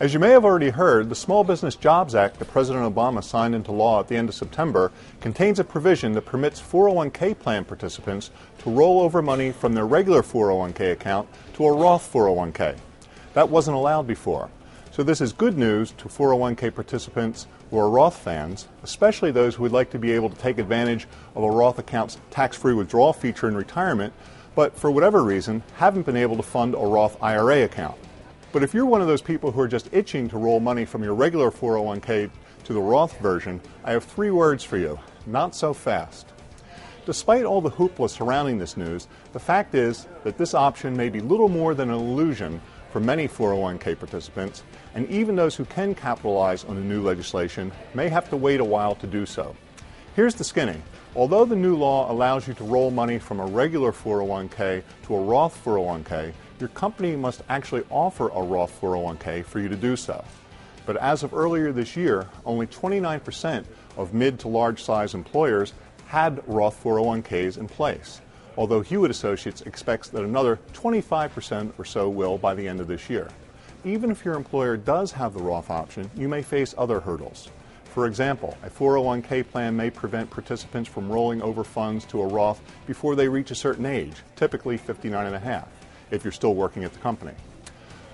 As you may have already heard, the Small Business Jobs Act that President Obama signed into law at the end of September contains a provision that permits 401k plan participants to roll over money from their regular 401k account to a Roth 401k. That wasn't allowed before. So this is good news to 401k participants who are Roth fans, especially those who would like to be able to take advantage of a Roth account's tax-free withdrawal feature in retirement, but for whatever reason haven't been able to fund a Roth IRA account. But if you're one of those people who are just itching to roll money from your regular 401k to the Roth version, I have 3 words for you: not so fast. Despite all the hoopla surrounding this news, the fact is that this option may be little more than an illusion for many 401k participants, and even those who can capitalize on the new legislation may have to wait a while to do so. Here's the skinny. Although the new law allows you to roll money from a regular 401k to a Roth 401k, your company must actually offer a Roth 401k for you to do so. But as of earlier this year, only 29% of mid to large size employers had Roth 401ks in place, although Hewitt Associates expects that another 25% or so will by the end of this year. Even if your employer does have the Roth option, you may face other hurdles. For example, a 401k plan may prevent participants from rolling over funds to a Roth before they reach a certain age, typically 59 and a half, if you're still working at the company.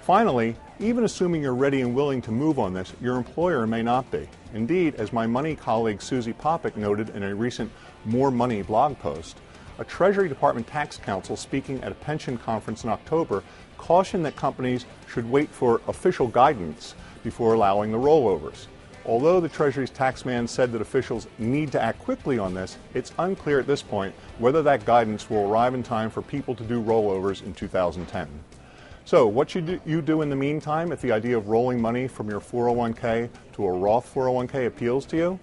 Finally, even assuming you're ready and willing to move on this, your employer may not be. Indeed, as my money colleague Susie Popick noted in a recent More Money blog post, a Treasury Department tax counsel speaking at a pension conference in October cautioned that companies should wait for official guidance before allowing the rollovers. Although the Treasury's taxman said that officials need to act quickly on this, it's unclear at this point whether that guidance will arrive in time for people to do rollovers in 2010. So what should you do in the meantime if the idea of rolling money from your 401k to a Roth 401k appeals to you?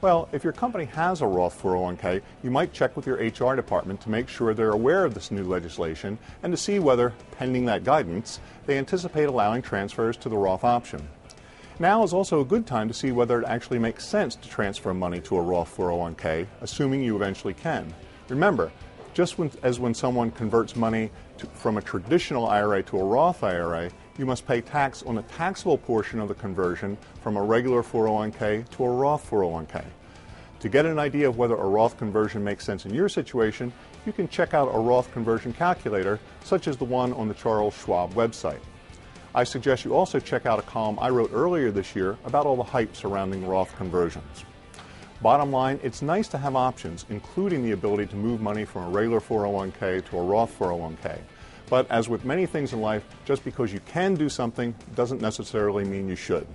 Well, if your company has a Roth 401k, you might check with your HR department to make sure they're aware of this new legislation and to see whether, pending that guidance, they anticipate allowing transfers to the Roth option. Now is also a good time to see whether it actually makes sense to transfer money to a Roth 401k, assuming you eventually can. Remember, just as when someone converts money from a traditional IRA to a Roth IRA, you must pay tax on the taxable portion of the conversion from a regular 401k to a Roth 401k. To get an idea of whether a Roth conversion makes sense in your situation, you can check out a Roth conversion calculator, such as the one on the Charles Schwab website. I suggest you also check out a column I wrote earlier this year about all the hype surrounding Roth conversions. Bottom line, it's nice to have options, including the ability to move money from a regular 401k to a Roth 401k. But as with many things in life, just because you can do something doesn't necessarily mean you should.